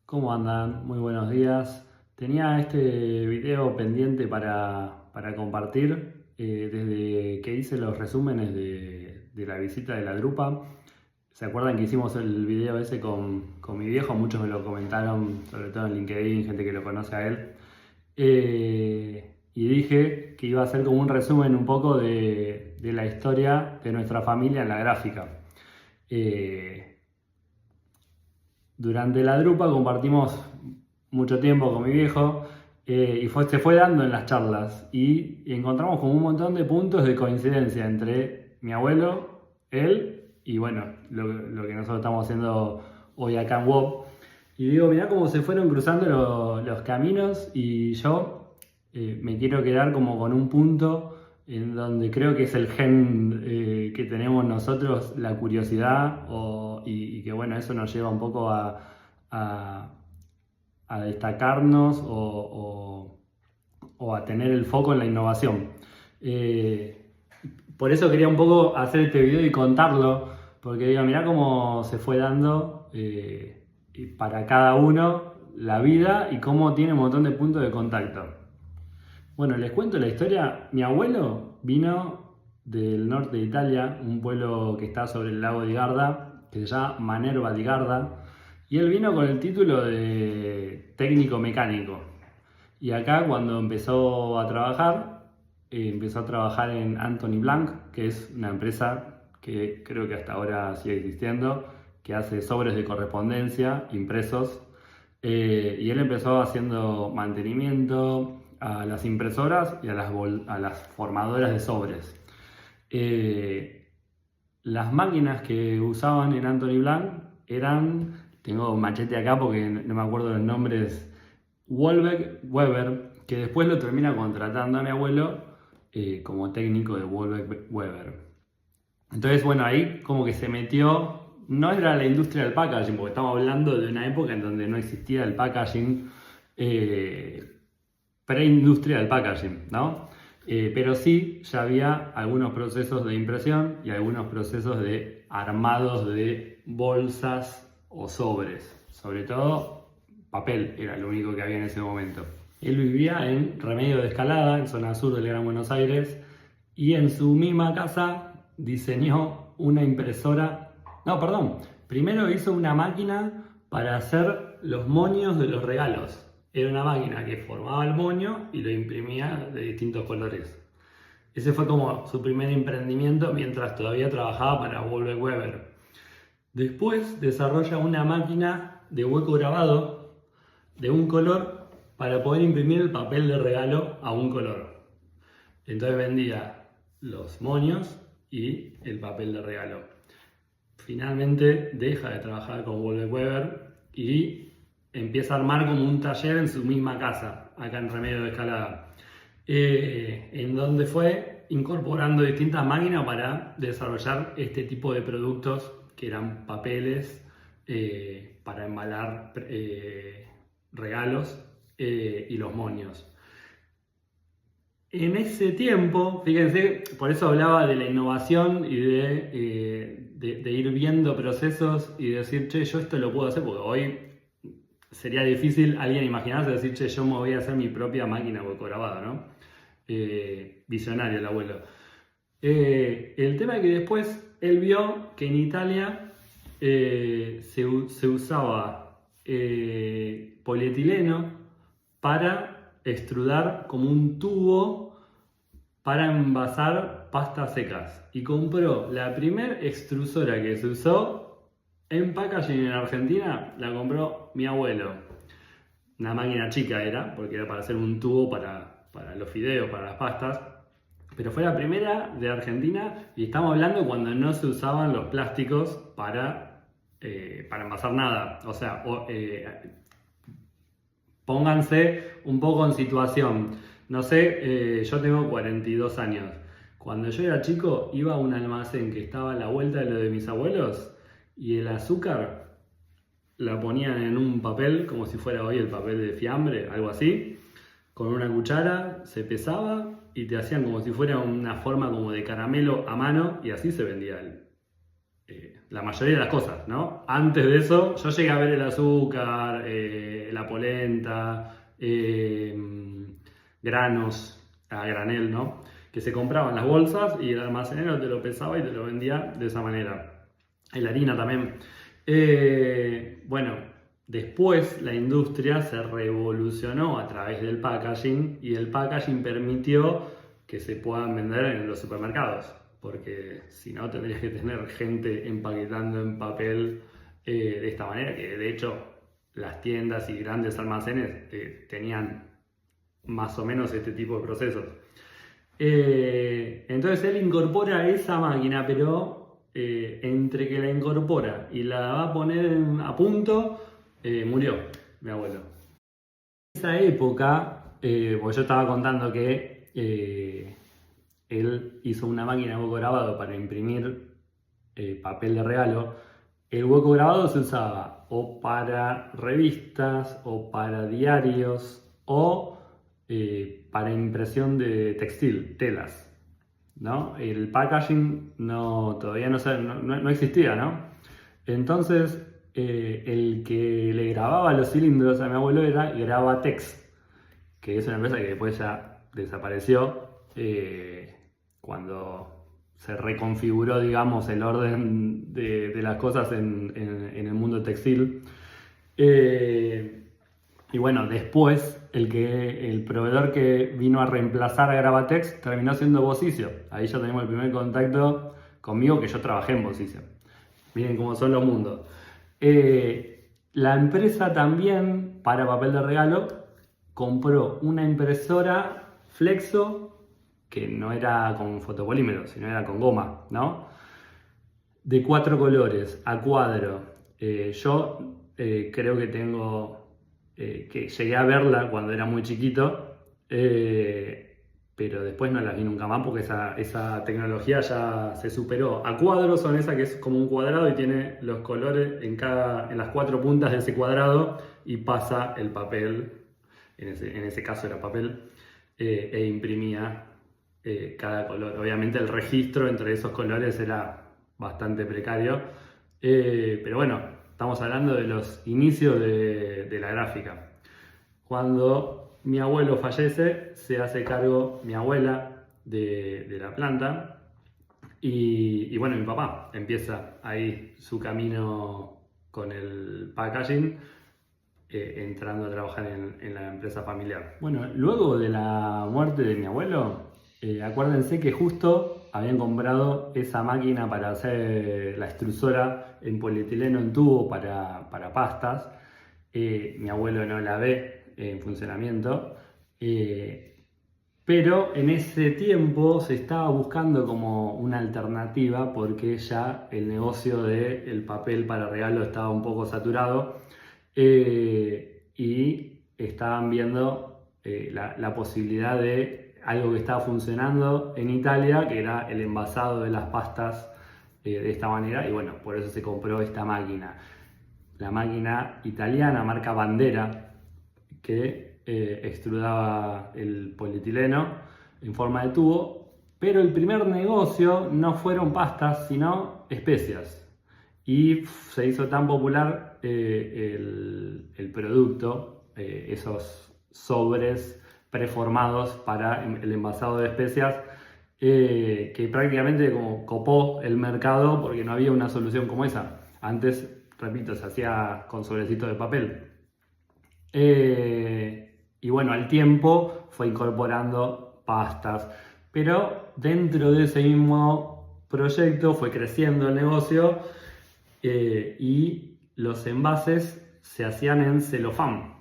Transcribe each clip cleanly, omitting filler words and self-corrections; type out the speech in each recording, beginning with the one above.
¿Cómo andan? Muy buenos días. Tenía este video pendiente para compartir desde que hice los resúmenes de la visita de la drupa. ¿Se acuerdan que hicimos el video ese con mi viejo? Muchos me lo comentaron, sobre todo en LinkedIn, gente que lo conoce a él. Y dije que iba a hacer como un resumen un poco de la historia de nuestra familia en la gráfica. Eh, Durante la drupa compartimos mucho tiempo con mi viejo y se fue dando en las charlas y encontramos como un montón de puntos de coincidencia entre mi abuelo, él y bueno, lo que nosotros estamos haciendo hoy acá en WOP. Y digo, mirá cómo se fueron cruzando los caminos y yo me quiero quedar como con un punto en donde creo que es el gen que tenemos nosotros, la curiosidad, y que bueno, eso nos lleva un poco a- a destacarnos o a tener el foco en la innovación. Eh, por eso quería un poco hacer este video y contarlo, porque digo, mirá cómo se fue dando y para cada uno la vida y cómo tiene un montón de puntos de contacto. Bueno, les cuento la historia. Mi abuelo vino del norte de Italia, un pueblo que está sobre el lago di Garda, que se llama Manerba di Garda, y él vino con el título de técnico mecánico. Y acá cuando empezó a trabajar en Anthony Blanc, que es una empresa que creo que hasta ahora sigue existiendo, que hace sobres de correspondencia impresos. Y él empezó haciendo mantenimiento a las impresoras y a las formadoras de sobres. Eh, las máquinas que usaban en Anthony Blanc tengo un machete acá porque no me acuerdo los nombres, Wolbeck Weber, que después lo termina contratando a mi abuelo como técnico de Wolbeck Weber. Entonces, bueno, ahí como que se metió, no era la industria del packaging, porque estamos hablando de una época en donde no existía el packaging, preindustria del packaging, ¿no? Pero sí ya había algunos procesos de impresión y algunos procesos de armados de bolsas o sobres, sobre todo papel era lo único que había en ese momento. Él vivía en Remedios de Escalada, en zona sur del Gran Buenos Aires, y en su misma casa diseñó una impresora. No, perdón. Primero hizo una máquina para hacer los moños de los regalos. Era una máquina que formaba el moño y lo imprimía de distintos colores. Ese fue como su primer emprendimiento mientras todavía trabajaba para Wolbeck Weber. Después desarrolla una máquina de hueco grabado de un color para poder imprimir el papel de regalo a un color. Entonces vendía los moños y el papel de regalo. Finalmente deja de trabajar con Wolbeck Weber y empieza a armar como un taller en su misma casa, acá en Remedios de Escalada, en donde fue incorporando distintas máquinas para desarrollar este tipo de productos que eran papeles para embalar regalos y los moños. En ese tiempo, fíjense, por eso hablaba de la innovación y de ir viendo procesos y decir, che, yo esto lo puedo hacer, porque hoy sería difícil alguien imaginarse decir, che, yo me voy a hacer mi propia máquina grabada, ¿no? Visionario el abuelo. El tema es que después él vio que en Italia se usaba polietileno para extrudar como un tubo para envasar pastas secas y compró la primer extrusora que se usó en packaging en Argentina, la compró mi abuelo. Una máquina chica era, porque era para hacer un tubo para los fideos, para las pastas, pero fue la primera de Argentina y estamos hablando cuando no se usaban los plásticos para envasar nada. O sea, pónganse un poco en situación. No sé, yo tengo 42 años. Cuando yo era chico iba a un almacén que estaba a la vuelta de lo de mis abuelos y el azúcar la ponían en un papel, como si fuera hoy el papel de fiambre, algo así, con una cuchara, se pesaba y te hacían como si fuera una forma como de caramelo a mano y así se vendía la mayoría de las cosas, ¿no? Antes de eso, yo llegué a ver el azúcar, la polenta, granos a granel, ¿no? Que se compraban las bolsas y el almacenero te lo pesaba y te lo vendía de esa manera. Y la harina también. Bueno, después la industria se revolucionó a través del packaging y el packaging permitió que se puedan vender en los supermercados, porque si no tendrías que tener gente empaquetando en papel de esta manera, que de hecho las tiendas y grandes almacenes tenían más o menos este tipo de procesos. Entonces él incorpora esa máquina, pero entre que la incorpora y la va a poner a punto, murió mi abuelo. En esa época, porque yo estaba contando que él hizo una máquina de hueco grabado para imprimir papel de regalo. El hueco grabado se usaba o para revistas, o para diarios, o para impresión de textil, telas, ¿no? El packaging todavía no existía, ¿no? Entonces, el que le grababa los cilindros a mi abuelo era Gravatex, que es una empresa que después ya desapareció cuando se reconfiguró, digamos, el orden de las cosas en el mundo textil. Y bueno, después el proveedor que vino a reemplazar a Gravatex terminó siendo Bosicio. Ahí ya tenemos el primer contacto conmigo, que yo trabajé en Bosicio. Miren cómo son los mundos. La empresa también, para papel de regalo, compró una impresora Flexo, que no era con fotopolímero, sino era con goma, ¿no? De 4 colores, a cuadro. Yo creo que que llegué a verla cuando era muy chiquito, pero después no la vi nunca más porque esa tecnología ya se superó. A cuadro son esa que es como un cuadrado y tiene los colores en las 4 puntas de ese cuadrado y pasa el papel, en ese caso era papel, e imprimía cada color. Obviamente el registro entre esos colores era bastante precario, pero bueno, estamos hablando de los inicios de la gráfica. Cuando mi abuelo fallece, se hace cargo mi abuela de la planta y bueno, mi papá empieza ahí su camino con el packaging, entrando a trabajar en la empresa familiar. Bueno, luego de la muerte de mi abuelo, acuérdense que justo habían comprado esa máquina para hacer la extrusora en polietileno en tubo para pastas. Mi abuelo no la ve en funcionamiento, pero en ese tiempo se estaba buscando como una alternativa porque ya el negocio del papel para regalo estaba un poco saturado, y estaban viendo la posibilidad de algo que estaba funcionando en Italia, que era el envasado de las pastas de esta manera, y bueno, por eso se compró esta máquina. La máquina italiana, marca Bandera, que extrudaba el polietileno en forma de tubo, pero el primer negocio no fueron pastas, sino especias. Y se hizo tan popular el producto, esos sobres preformados para el envasado de especias, que prácticamente como copó el mercado porque no había una solución como esa. Antes, repito, se hacía con sobrecitos de papel. Y bueno, al tiempo fue incorporando pastas, pero dentro de ese mismo proyecto fue creciendo el negocio, y los envases se hacían en celofán.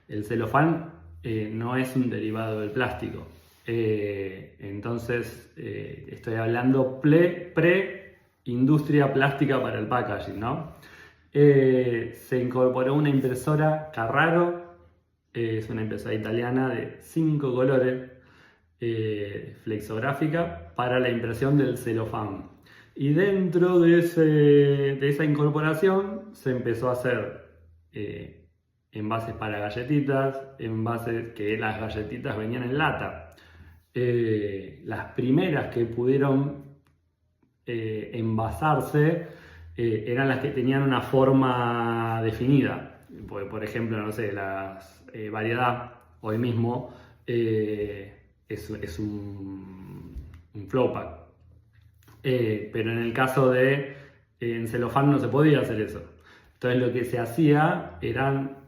El celofán no es un derivado del plástico. Entonces, estoy hablando pre-industria plástica para el packaging, ¿no? Se incorporó una impresora Carraro, es una impresora italiana de 5 colores, flexográfica, para la impresión del celofán. Y dentro de esa incorporación se empezó a hacer envases para galletitas, envases que las galletitas venían en lata. Las primeras que pudieron envasarse eran las que tenían una forma definida. Por ejemplo, no sé, la variedad hoy mismo es un flow pack. Pero en el caso de en celofán no se podía hacer eso. Entonces lo que se hacía eran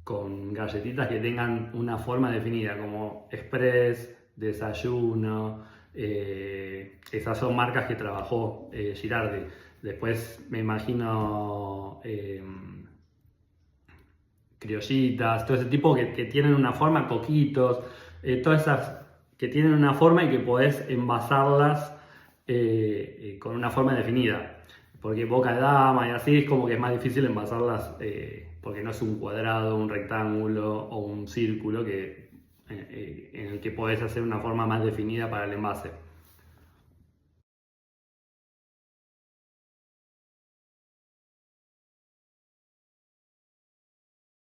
con galletitas que tengan una forma definida, como Express, Desayuno. Esas son marcas que trabajó Girardi. Después me imagino criollitas, todo ese tipo que tienen una forma, coquitos, todas esas que tienen una forma y que podés envasarlas con una forma definida. Porque boca de dama y así es como que es más difícil envasarlas porque no es un cuadrado, un rectángulo o un círculo en el que podés hacer una forma más definida para el envase.